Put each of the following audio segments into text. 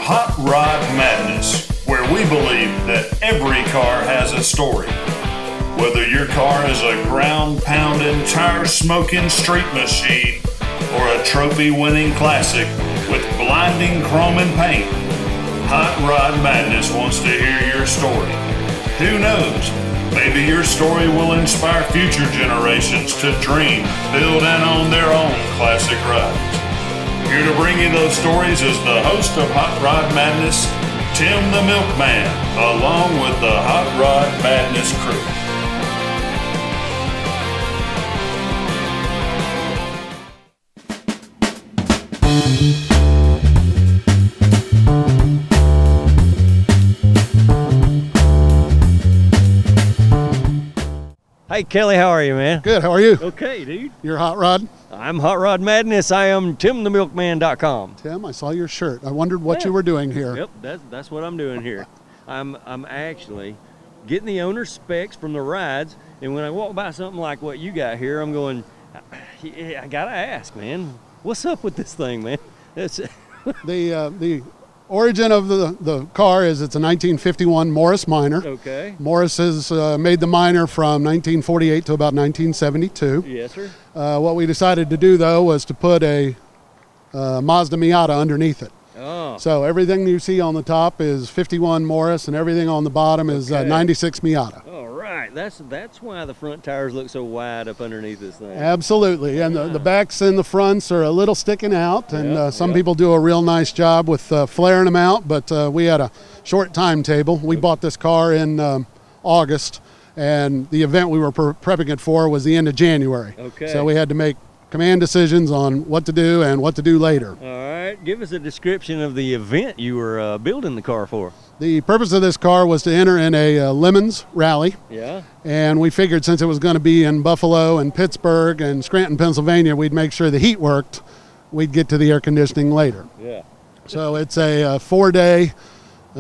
Hot Rod Madness, where we believe that every car has a story. Whether your car is a ground-pounding, tire-smoking street machine or a trophy-winning classic with blinding chrome and paint, Hot Rod Madness wants to hear your story. Who knows? Maybe your story will inspire future generations to dream, build, and own their own classic rides. Here to bring you those stories is the host of Hot Rod Madness, Tim the Milkman, along with the Hot Rod Madness crew. Hey Kelly, how are you, man? Good, how are you? Okay, dude. You're Hot Rod? I'm Hot Rod Madness. I am TimTheMilkman.com. Tim, I saw your shirt. I wondered what you were doing here. Yep, that's what I'm doing here. I'm actually getting the owner's specs from the rides, and when I walk by something like what you got here, I'm going, yeah, I gotta ask, man, what's up with this thing, man? It's The origin of the car is it's a 1951 Morris Minor. okay. Morris has made the Minor from 1948 to about 1972. Yes, sir. What we decided to do, though, was to put a Mazda Miata underneath it. Oh, So everything you see on the top is 51 Morris, and everything on the bottom is Okay. 96 Miata. all right. That's why the front tires look so wide up underneath this thing. Absolutely, and the backs and the fronts are a little sticking out, and Yeah, some yeah. people do a real nice job with flaring them out, but we had a short timetable. We bought this car in August, and the event we were prepping it for was the end of January. Okay. So we had to make command decisions on what to do and what to do later. All right, give us a description of the event you were building the car for. The purpose of this car was to enter in a Lemons rally, Yeah. and we figured since it was going to be in Buffalo and Pittsburgh and Scranton, Pennsylvania, we'd make sure the heat worked. We'd get to the air conditioning later. Yeah. So it's a 4-day,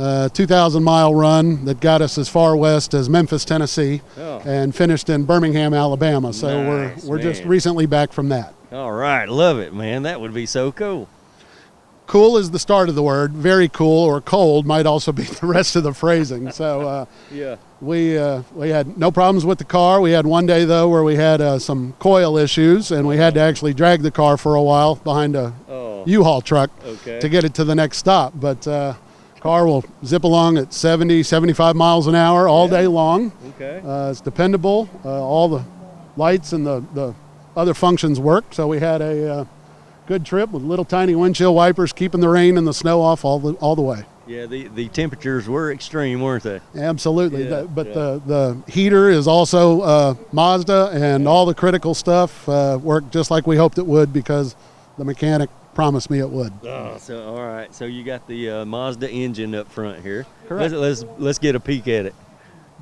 2,000-mile run that got us as far west as Memphis, Tennessee, Oh. and finished in Birmingham, Alabama. So Nice, we're just man. recently back from that. All right, love it, man. That would be so cool. Cool is the start of the word. Very cool or cold might also be the rest of the phrasing. So Yeah. we had no problems with the car. We had one day, though, where we had some coil issues, and we had to actually drag the car for a while behind a Oh. U-Haul truck Okay. to get it to the next stop. But car will zip along at 70, 75 miles an hour all day long. Okay. It's dependable. All the lights and the other functions work. So we had a good trip with little tiny windshield wipers keeping the rain and the snow off all the way. Yeah, the temperatures were extreme, weren't they? Absolutely. Yeah, But yeah. the heater is also Mazda, and all the critical stuff worked just like we hoped it would because the mechanic promised me it would. Oh, so all right. So you got the Mazda engine up front here. Correct. Let's get a peek at it.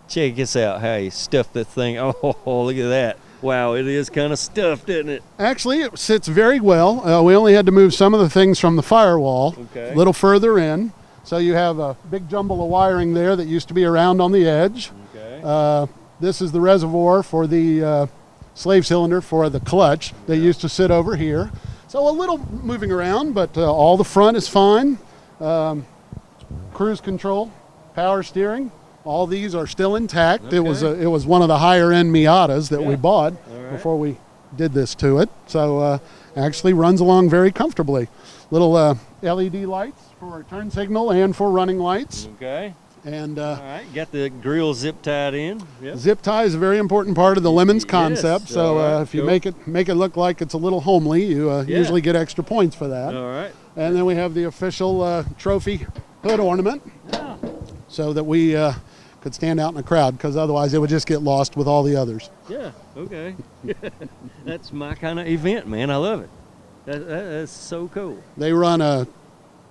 Check this out. How you stuffed this thing. Oh, look at that. Wow, it is kind of stuffed, isn't it? Actually, it sits very well. We only had to move some of the things from the firewall Okay. a little further in. So you have a big jumble of wiring there that used to be around on the edge. Okay. This is the reservoir for the slave cylinder for the clutch. They used to sit over here. So a little moving around, but all the front is fine. Cruise control, power steering, all these are still intact. Okay. It was one of the higher end Miatas that we Yeah. bought All right. before we did this to it. So actually runs along very comfortably. Little LED lights for turn signal and for running lights. Okay. And All right. Got the grill zip tied in. Yep. zip tie is a very important part of the Lemons Yes, concept. So all right, if you cool. make it look like it's a little homely, you usually get extra points for that. All right. And then we have the official trophy hood ornament, Yeah. so that we could stand out in a crowd, because otherwise it would just get lost with all the others. Yeah. Okay. That's my kind of event, man. I love it. That's so cool. They run a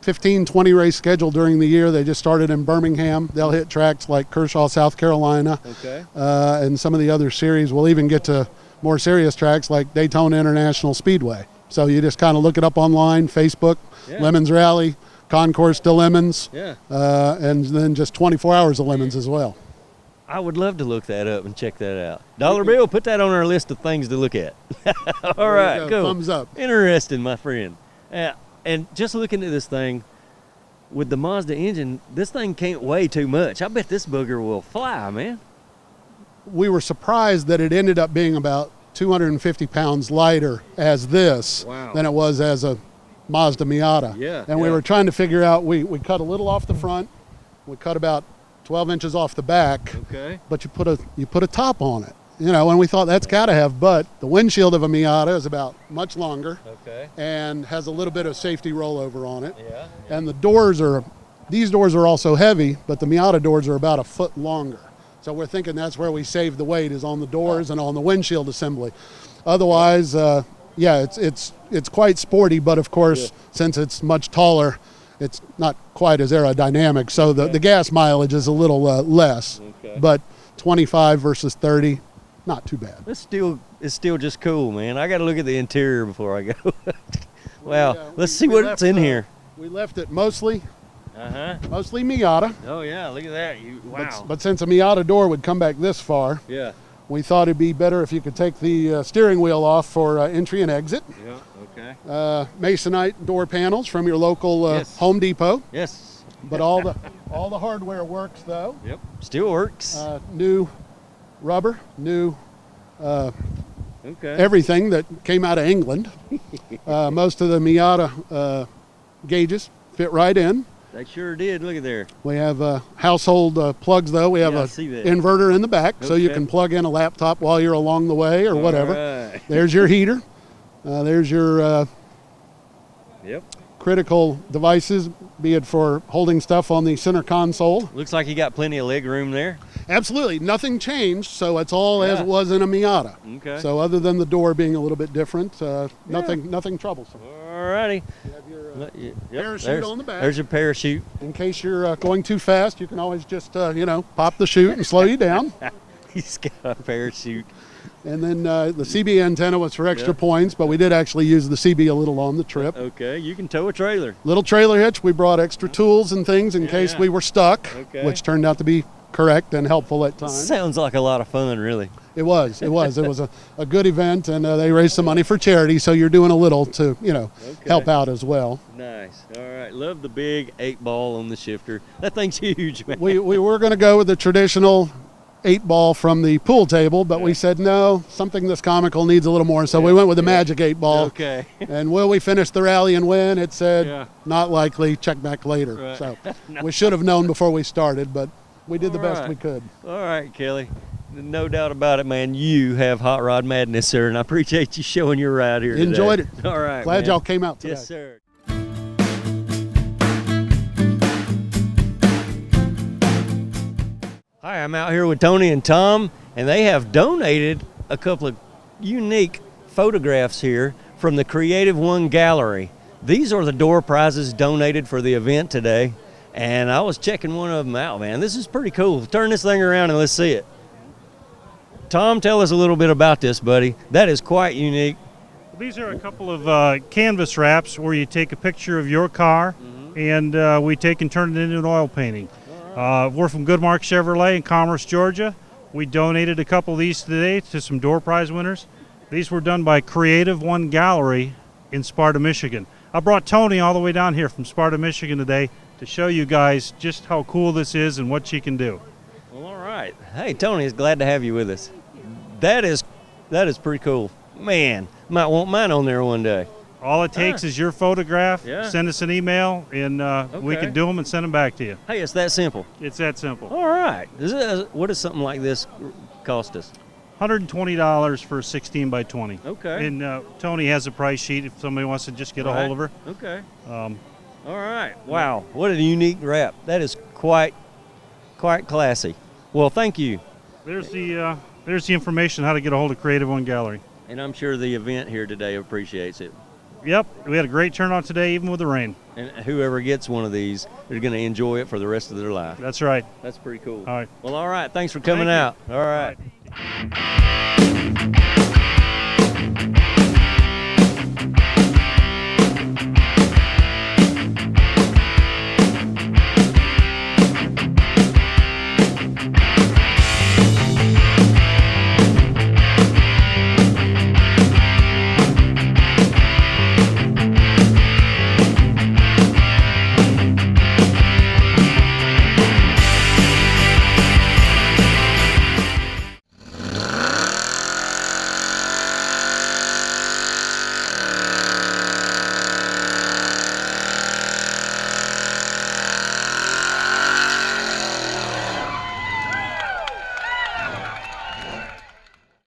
15, 20 race schedule during the year. They just started in Birmingham. They'll hit tracks like Kershaw, South Carolina, Okay. and some of the other series. We'll even get to more serious tracks like Daytona International Speedway. So you just kind of look it up online, Facebook, Yeah. Lemons Rally, Concourse to Lemons, Yeah. and then just 24 hours of Lemons as well. I would love to look that up and check that out. Dollar Bill, put that on our list of things to look at. All There right, you go. cool. Thumbs up. Interesting, my friend. And just looking at this thing, with the Mazda engine, this thing can't weigh too much. I bet this booger will fly, man. We were surprised that it ended up being about 250 pounds lighter as this Wow. than it was as a Mazda Miata. Yeah, And we yeah. were trying to figure out, we cut a little off the front, we cut about 12 inches off the back, Okay. but you put a top on it. You know, and we thought that's got to have, but the windshield of a Miata is about much longer Okay. and has a little bit of safety rollover on it. Yeah. And these doors are also heavy, but the Miata doors are about a foot longer. So we're thinking that's where we save the weight, is on the doors and on the windshield assembly. Otherwise, yeah, it's quite sporty, but of course, since it's much taller, it's not quite as aerodynamic. So the gas mileage is a little less, Okay. but 25 versus 30, not too bad. It's still just cool, man. I got to look at the interior before I go. Wow. Let's see We what's in here. We left it mostly Uh-huh. Miata. Oh, yeah. Look at that. Wow. But since a Miata door would come back this far, Yeah. we thought it'd be better if you could take the steering wheel off for entry and exit. Yeah. Okay. Masonite door panels from your local Yes. Home Depot. Yes. But all the hardware works though. Yep. Still works. New rubber, new Okay. everything that came out of England. Most of the Miata gauges fit right in. They sure did. Look at there. We have household plugs though. We have Yeah, I a see that. inverter in the back, so you Okay. can plug in a laptop while you're along the way or whatever. All right. There's your heater. There's your Yep. critical devices, be it for holding stuff on the center console. Looks like you got plenty of leg room there. Absolutely, nothing changed, so it's all as Yeah. it was in a Miata. Okay. So other than the door being a little bit different, nothing troublesome. All righty. You have your, Parachute parachute on the back. There's your parachute. in case you're going too fast, you can always just pop the chute and slow you down. He's got a parachute. And then the CB antenna was for extra Yeah. points, but we did actually use the CB a little on the trip. Okay. You can tow a trailer. Little trailer hitch. We brought extra tools and things in case Yeah. we were stuck, Okay. which turned out to be correct and helpful at times. Sounds like a lot of fun, really. It was a good event, and they raised some money for charity, so you're doing a little to help out as well. Nice. All right. Love the big 8-ball on the shifter. That thing's huge, man. We were going to go with the traditional 8-ball from the pool table, but we said no, something this comical needs a little more, so we went with the magic 8-ball. Okay. And will we finish the rally and win? It said Yeah. not likely, check back later. Right. So we should have known before we started, but we did the All best right. we could. All right, Kelly. No doubt about it, man. You have hot rod madness, sir, and I appreciate you showing your ride here today. Enjoyed it. All right, Glad man. y'all came out today. Yes, sir. Hi, I'm out here with Tony and Tom, and they have donated a couple of unique photographs here from the Creative One Gallery. These are the door prizes donated for the event today, and I was checking one of them out, man. This is pretty cool. Turn this thing around and let's see it. Tom, tell us a little bit about this, buddy. That is quite unique. These are a couple of canvas wraps where you take a picture of your car and we take and turn it into an oil painting. We're from Goodmark Chevrolet in Commerce, Georgia. We donated a couple of these today to some door prize winners. These were done by Creative One Gallery in Sparta, Michigan. I brought Tony all the way down here from Sparta, Michigan today to show you guys just how cool this is and what she can do. Well, all right. Hey, Tony, it's glad to have you with us. That is pretty cool. Man, might want mine on there one day. All it takes is your photograph, Yeah. send us an email, and we Okay. can do them and send them back to you. Hey, it's that simple. It's that simple. All right. What does something like this cost us? $120 for a 16 by 20. Okay. And Tony has a price sheet if somebody wants to just get a hold of her. Okay. Um, All right. Wow. What a unique wrap. That is quite classy. Well, thank you. there's the information how to get a hold of Creative One Gallery. And I'm sure the event here today appreciates it. Yep, we had a great turnout today, even with the rain. And whoever gets one of these, they're going to enjoy it for the rest of their life. That's right. That's pretty cool. All right. Well, all right. Thanks for coming Thank out. All right. All right.